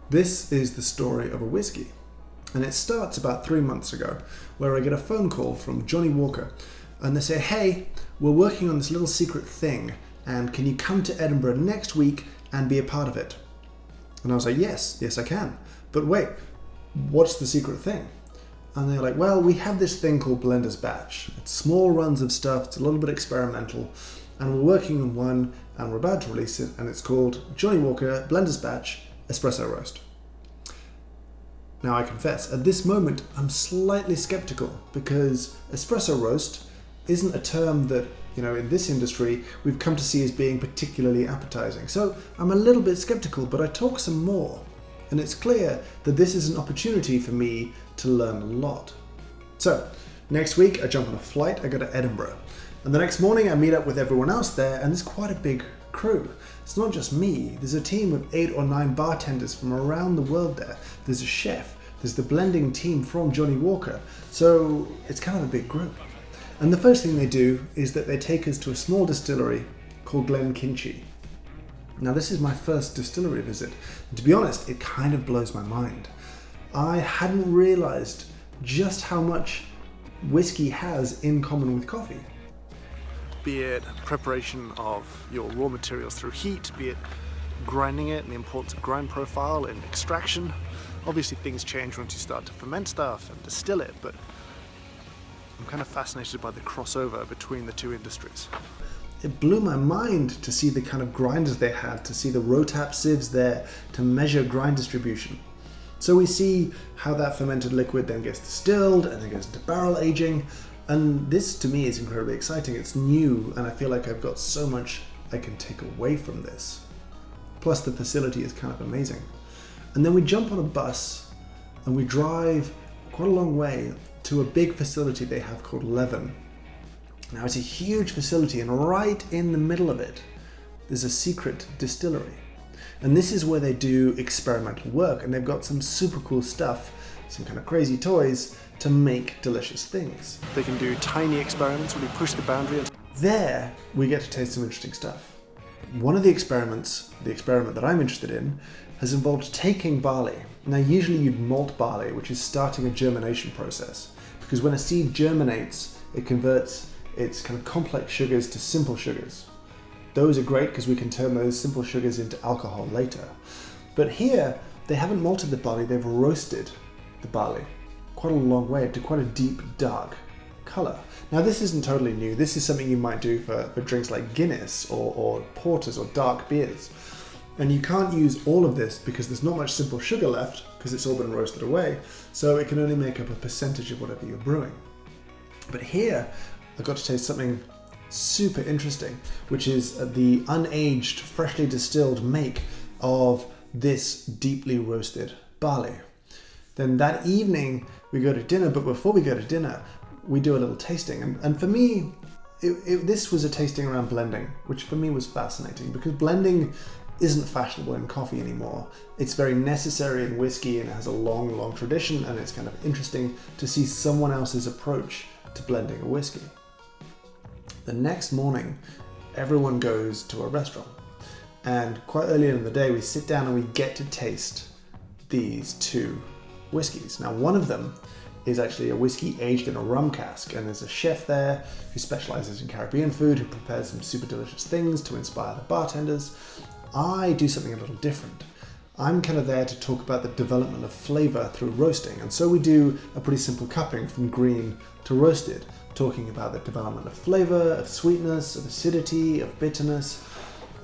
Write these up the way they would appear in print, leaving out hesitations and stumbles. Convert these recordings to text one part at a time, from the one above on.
This is the story of a whiskey, and it starts about 3 months ago, where I get a phone call from Johnnie Walker, and they say, hey, we're working on this little secret thing, and can you come to Edinburgh next week and be a part of it? And I was like, yes I can. But wait, what's the secret thing? And they're like, well, we have this thing called Blender's Batch. It's small runs of stuff, it's a little bit experimental, and we're working on one, and we're about to release it, and it's called Johnnie Walker Blender's Batch Espresso Roast. Now I confess, at this moment, I'm slightly skeptical, because espresso roast isn't a term that, in this industry, we've come to see as being particularly appetizing. So I'm a little bit skeptical, but I talk some more, and it's clear that this is an opportunity for me to learn a lot. So next week, I jump on a flight, I go to Edinburgh, and the next morning I meet up with everyone else there, and there's quite a big crew. It's not just me, there's a team of 8 or 9 bartenders from around the world there. There's a chef, there's the blending team from Johnnie Walker, so it's kind of a big group. And the first thing they do is that they take us to a small distillery called Glenkinchie. Now this is my first distillery visit, and to be honest, it kind of blows my mind. I hadn't realized just how much whiskey has in common with coffee. Be it preparation of your raw materials through heat, be it grinding it and the importance of grind profile and extraction. Obviously things change once you start to ferment stuff and distill it, but I'm kind of fascinated by the crossover between the two industries. It blew my mind to see the kind of grinders they had, to see the Rotap sieves there to measure grind distribution. So we see how that fermented liquid then gets distilled and then goes into barrel aging. And this to me is incredibly exciting. It's new, and I feel like I've got so much I can take away from this. Plus the facility is kind of amazing. And then we jump on a bus and we drive quite a long way to a big facility they have called Leven. Now it's a huge facility, and right in the middle of it, there's a secret distillery. And this is where they do experimental work, and they've got some super cool stuff, some kind of crazy toys to make delicious things. They can do tiny experiments where we push the boundary. There, we get to taste some interesting stuff. One of the experiments, the experiment that I'm interested in, has involved taking barley. Now usually you'd malt barley, which is starting a germination process, because when a seed germinates, it converts its kind of complex sugars to simple sugars. Those are great because we can turn those simple sugars into alcohol later. But here, they haven't malted the barley, they've roasted the barley quite a long way to quite a deep, dark color. Now this isn't totally new. This is something you might do for drinks like Guinness or porters or dark beers. And you can't use all of this because there's not much simple sugar left because it's all been roasted away. So it can only make up a percentage of whatever you're brewing. But here, I got to taste something super interesting, which is the unaged, freshly distilled make of this deeply roasted barley. Then that evening we go to dinner, but before we go to dinner, we do a little tasting. And for me, this was a tasting around blending, which for me was fascinating because blending isn't fashionable in coffee anymore. It's very necessary in whiskey and it has a long, long tradition, and it's kind of interesting to see someone else's approach to blending a whiskey. The next morning, everyone goes to a restaurant, and quite early in the day, we sit down and we get to taste these 2 whiskeys. Now, one of them is actually a whiskey aged in a rum cask, and there's a chef there who specializes in Caribbean food, who prepares some super delicious things to inspire the bartenders. I do something a little different. I'm kind of there to talk about the development of flavor through roasting, and so we do a pretty simple cupping from green to roasted, talking about the development of flavor, of sweetness, of acidity, of bitterness,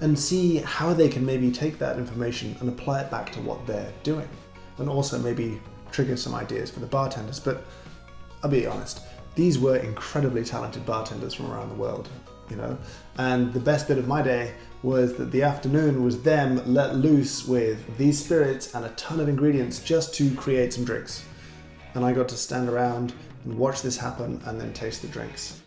and see how they can maybe take that information and apply it back to what they're doing, and also maybe trigger some ideas for the bartenders. But I'll be honest, these were incredibly talented bartenders from around the world, and the best bit of my day was that the afternoon was them let loose with these spirits and a ton of ingredients just to create some drinks. And I got to stand around and watch this happen and then taste the drinks.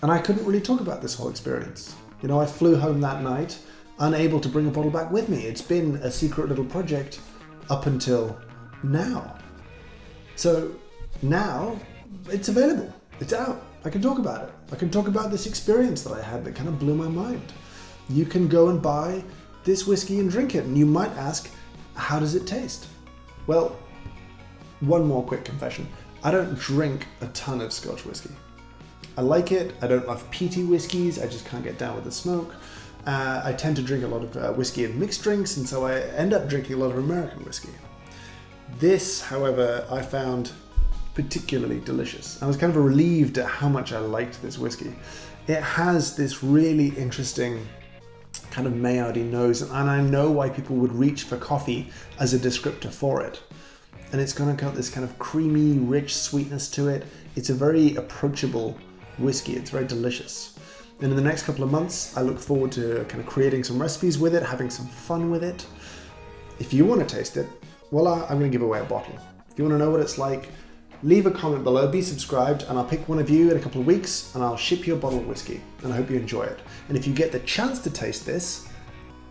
And I couldn't really talk about this whole experience. I flew home that night, unable to bring a bottle back with me. It's been a secret little project up until now. So now it's available. It's out. I can talk about it. I can talk about this experience that I had that kind of blew my mind. You can go and buy this whiskey and drink it. And you might ask, how does it taste? Well, one more quick confession. I don't drink a ton of Scotch whiskey. I like it. I don't love peaty whiskies. I just can't get down with the smoke. I tend to drink a lot of whiskey and mixed drinks, and so I end up drinking a lot of American whiskey. This, however, I found particularly delicious. I was kind of relieved at how much I liked this whiskey. It has this really interesting kind of Maillardy nose, and I know why people would reach for coffee as a descriptor for it. And it's going to got this kind of creamy, rich sweetness to it. It's a very approachable whiskey. It's very delicious. And in the next couple of months, I look forward to kind of creating some recipes with it, having some fun with it. If you want to taste it, well, I'm going to give away a bottle. If you want to know what it's like, leave a comment below, be subscribed, and I'll pick one of you in a couple of weeks and I'll ship you a bottle of whiskey. And I hope you enjoy it. And if you get the chance to taste this,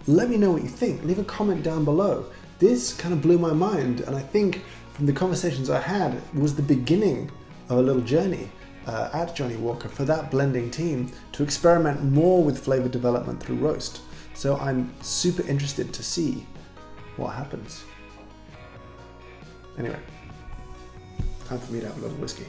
let me know what you think. Leave a comment down below. This kind of blew my mind, and I think from the conversations I had, it was the beginning of a little journey at Johnnie Walker for that blending team to experiment more with flavor development through roast. So I'm super interested to see what happens. Anyway, time for me to have a little whiskey.